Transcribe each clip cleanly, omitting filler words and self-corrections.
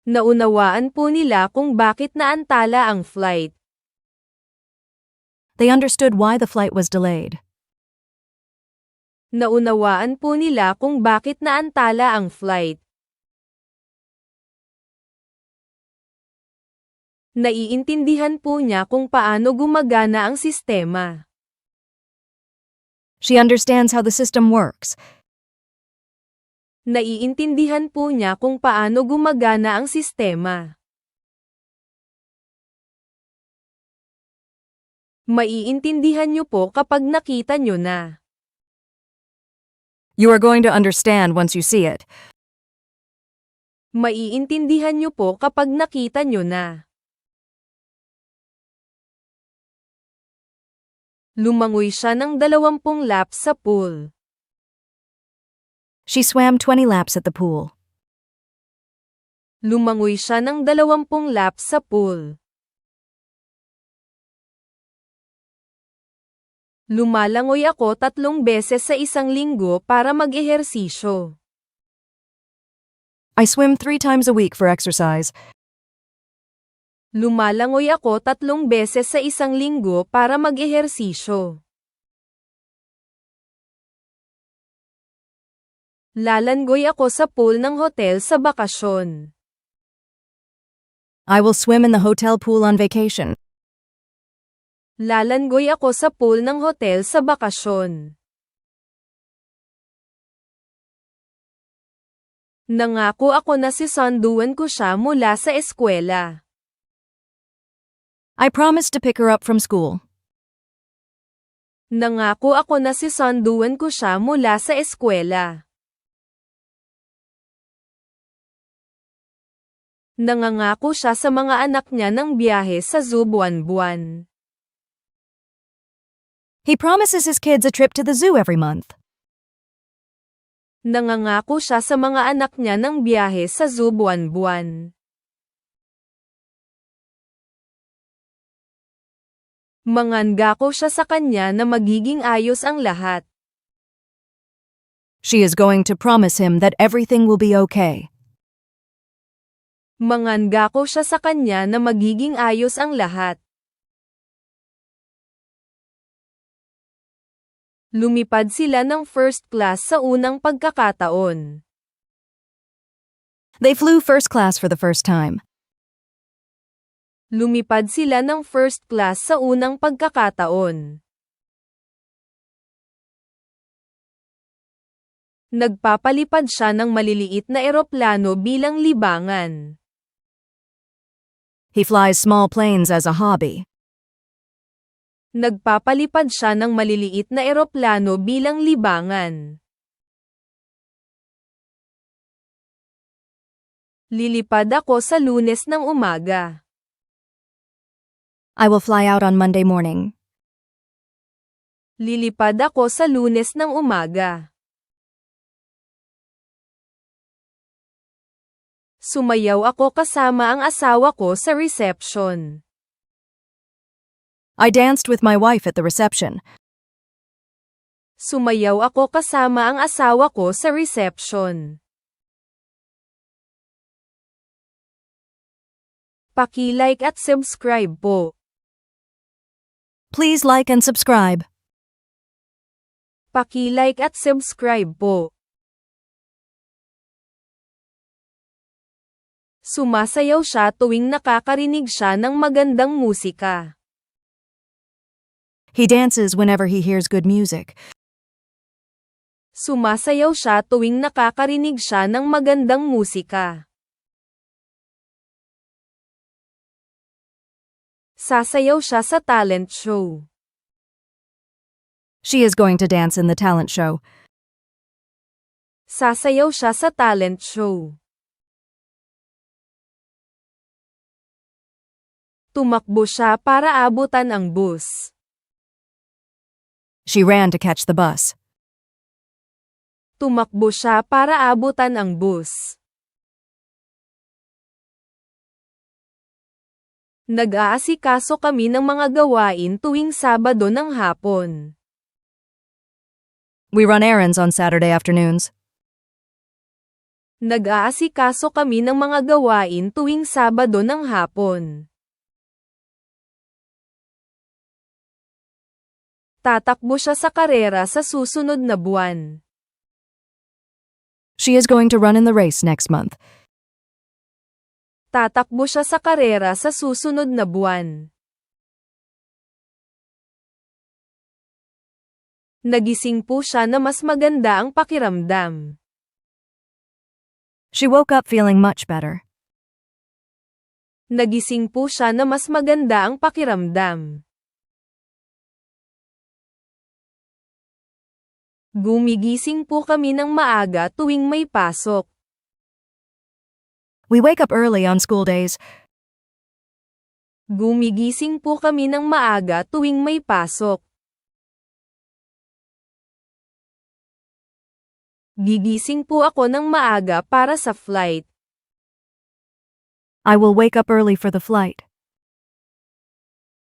Naunawaan po nila kung bakit naantala ang flight. They understood why the flight was delayed. Naunawaan po nila kung bakit naantala ang flight. Naiintindihan po niya kung paano gumagana ang sistema. She understands how the system works. Naiintindihan po niya kung paano gumagana ang sistema. Maiintindihan niyo po kapag nakita niyo na. You are going to understand once you see it. Maiintindihan niyo po kapag nakita niyo na. Lumangoy siya ng 20 laps sa pool. She swam 20 laps at the pool. Lumangoy siya ng 20 laps sa pool. Lumalangoy ako 3 beses sa isang linggo para mag-ehersisyo. I swim 3 times a week for exercise. Lumalangoy ako 3 beses sa isang linggo para mag-ehersisyo. Lalangoy ako sa pool ng hotel sa bakasyon. I will swim in the hotel pool on vacation. Lalangoy ako sa pool ng hotel sa bakasyon. Nangako ako na sisunduan ko siya mula sa eskwela. I promised to pick her up from school. Nangako ako na sisunduan ko siya mula sa eskwela. Nangangako siya sa mga anak niya ng biyahe sa zoo buwan-buwan. He promises his kids a trip to the zoo every month. Nangangako siya sa mga anak niya ng biyahe sa zoo buwan-buwan. Mangangako siya sa kanya na magiging ayos ang lahat. She is going to promise him that everything will be okay. Mangangako siya sa kanya na magiging ayos ang lahat. Lumipad sila ng first class sa unang pagkakataon. They flew first class for the first time. Lumipad sila ng first class sa unang pagkakataon. Nagpapalipad siya ng maliliit na eroplano bilang libangan. He flies small planes as a hobby. Nagpapalipad siya ng maliliit na eroplano bilang libangan. Lilipad ako sa Lunes ng umaga. I will fly out on Monday morning. Lilipad ako sa Lunes ng umaga. Sumayaw ako kasama ang asawa ko sa reception. I danced with my wife at the reception. Sumayaw ako kasama ang asawa ko sa reception. Paki-like at subscribe po. Please like and subscribe. Paki-like at subscribe po. Sumasayaw siya tuwing nakakarinig siya ng magandang musika. He dances whenever he hears good music. Sumasayaw siya tuwing nakakarinig siya ng magandang musika. Sasayaw siya sa talent show. She is going to dance in the talent show. Sasayaw siya sa talent show. Tumakbo siya para abutan ang bus. She ran to catch the bus. Tumakbo siya para abutan ang bus. Nag-aasikaso kami ng mga gawain tuwing Sabado ng hapon. We run errands on Saturday afternoons. Nag-aasikaso kami ng mga gawain tuwing Sabado ng hapon. Tatakbo siya sa karera sa susunod na buwan. She is going to run in the race next month. Tatakbo siya sa karera sa susunod na buwan. Nagising po siya na mas maganda ang pakiramdam. She woke up feeling much better. Nagising po siya na mas maganda ang pakiramdam. Gumigising po kami ng maaga tuwing may pasok. We wake up early on school days. Gumigising po kami ng maaga tuwing may pasok. Gigising po ako ng maaga para sa flight. I will wake up early for the flight.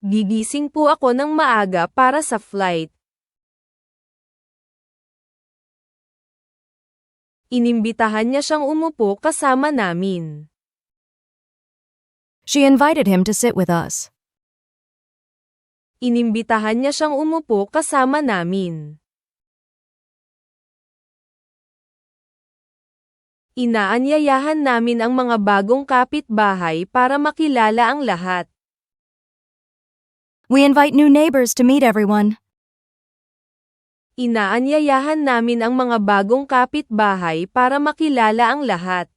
Gigising po ako ng maaga para sa flight. Inimbitahan niya siyang umupo kasama namin. She invited him to sit with us. Inimbitahan niya siyang umupo kasama namin. Inaanyayahan namin ang mga bagong kapitbahay para makilala ang lahat. We invite new neighbors to meet everyone. Inaanyayahan namin ang mga bagong kapitbahay para makilala ang lahat.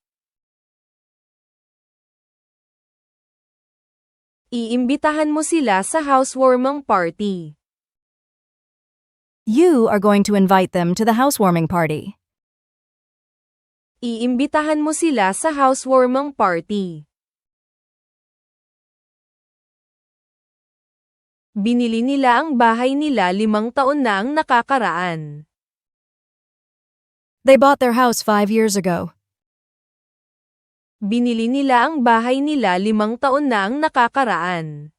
Iimbitahan mo sila sa housewarming party. You are going to invite them to the housewarming party. Iimbitahan mo sila sa housewarming party. Binili nila ang bahay nila 5 taon na ang nakakaraan. They bought their house 5 years ago. Binili nila ang bahay nila 5 taon na ang nakakaraan.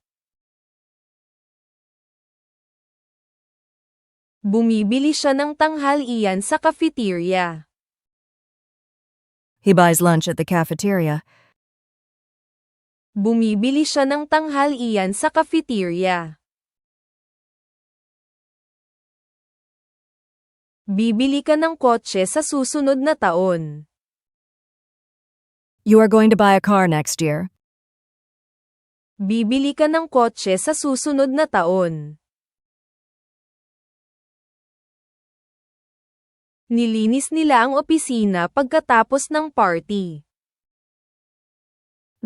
Bumibili siya ng tanghalian sa cafeteria. He buys lunch at the cafeteria. Bumibili siya ng tanghalian sa cafeteria. Bibili ka ng kotse sa susunod na taon. You are going to buy a car next year. Bibili ka ng kotse sa susunod na taon. Nilinis nila ang opisina pagkatapos ng party.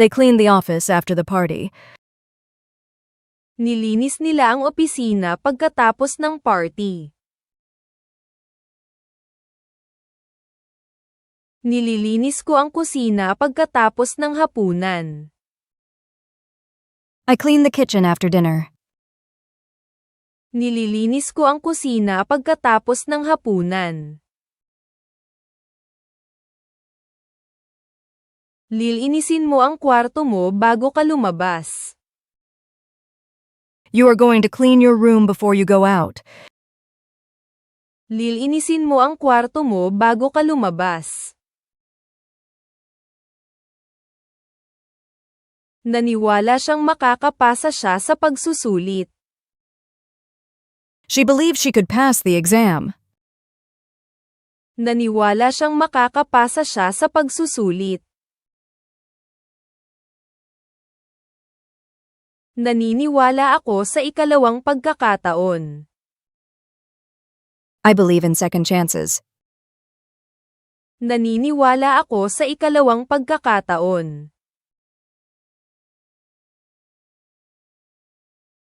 They cleaned the office after the party. Nilinis nila ang opisina pagkatapos ng party. Nililinis ko ang kusina pagkatapos ng hapunan. I clean the kitchen after dinner. Nililinis ko ang kusina pagkatapos ng hapunan. Lilinisin mo ang kwarto mo bago ka lumabas. You are going to clean your room before you go out. Lilinisin mo ang kwarto mo bago ka lumabas. Naniwala siyang makakapasa siya sa pagsusulit. She believed she could pass the exam. Naniwala siyang makakapasa siya sa pagsusulit. Naniniwala ako sa ikalawang pagkakataon. I believe in second chances. Naniniwala ako sa ikalawang pagkakataon.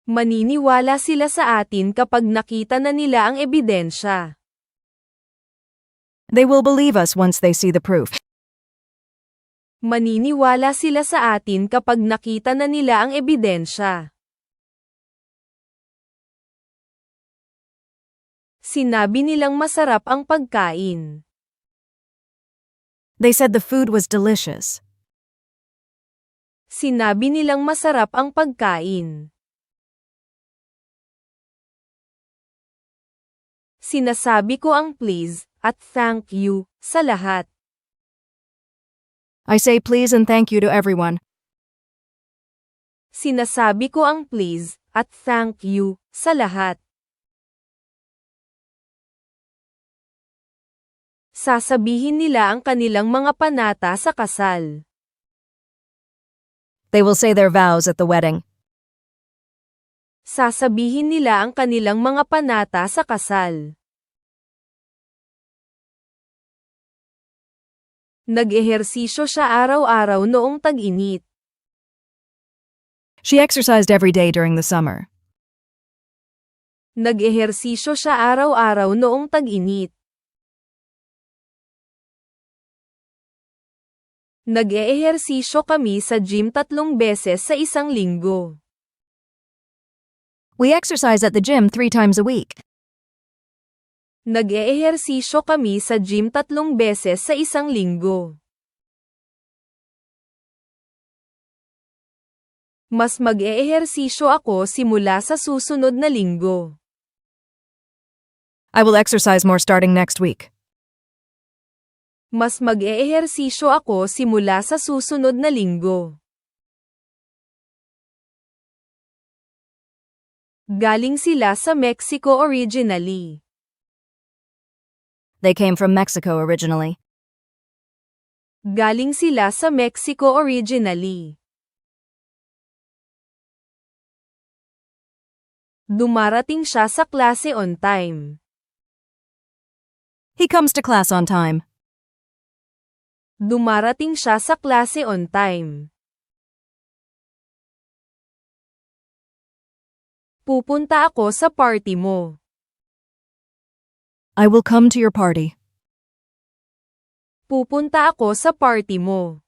Maniniwala sila sa atin kapag nakita na nila ang ebidensya. They will believe us once they see the proof. Maniniwala sila sa atin kapag nakita na nila ang ebidensya. Sinabi nilang masarap ang pagkain. They said the food was delicious. Sinabi nilang masarap ang pagkain. Sinasabi ko ang please at thank you sa lahat. I say please and thank you to everyone. Sinasabi ko ang please at thank you sa lahat. Sasabihin nila ang kanilang mga panata sa kasal. They will say their vows at the wedding. Sasabihin nila ang kanilang mga panata sa kasal. Nag-ehersisyo siya araw-araw noong tag-init. She exercised every day during the summer. Nag-ehersisyo siya araw-araw noong tag-init. Nag-eehersisyo kami sa gym 3 beses sa isang linggo. We exercise at the gym 3 times a week. Nag-eehersisyo kami sa gym 3 beses sa isang linggo. Mas mag-eehersisyo ako simula sa susunod na linggo. I will exercise more starting next week. Mas mag-eehersisyo ako simula sa susunod na linggo. Galing sila sa Mexico originally. They came from Mexico originally. Galing sila sa Mexico originally. Dumarating siya sa klase on time. He comes to class on time. Dumarating siya sa klase on time. Pupunta ako sa party mo. I will come to your party. Pupunta ako sa party mo.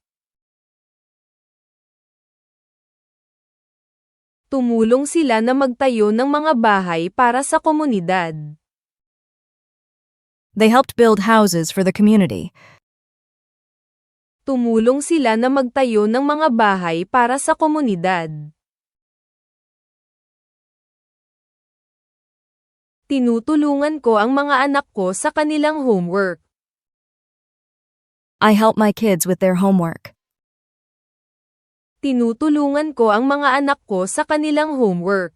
Tumulong sila na magtayo ng mga bahay para sa komunidad. They helped build houses for the community. Tumulong sila na magtayo ng mga bahay para sa komunidad. Tinutulungan ko ang mga anak ko sa kanilang homework. I help my kids with their homework. Tinutulungan ko ang mga anak ko sa kanilang homework.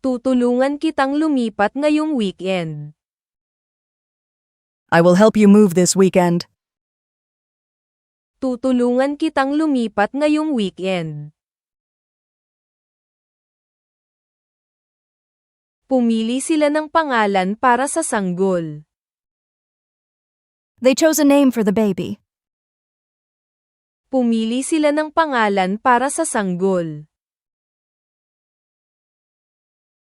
Tutulungan kitang lumipat ngayong weekend. I will help you move this weekend. Tutulungan kitang lumipat ngayong weekend. Pumili sila ng pangalan para sa sanggol. They chose a name for the baby. Pumili sila ng pangalan para sa sanggol.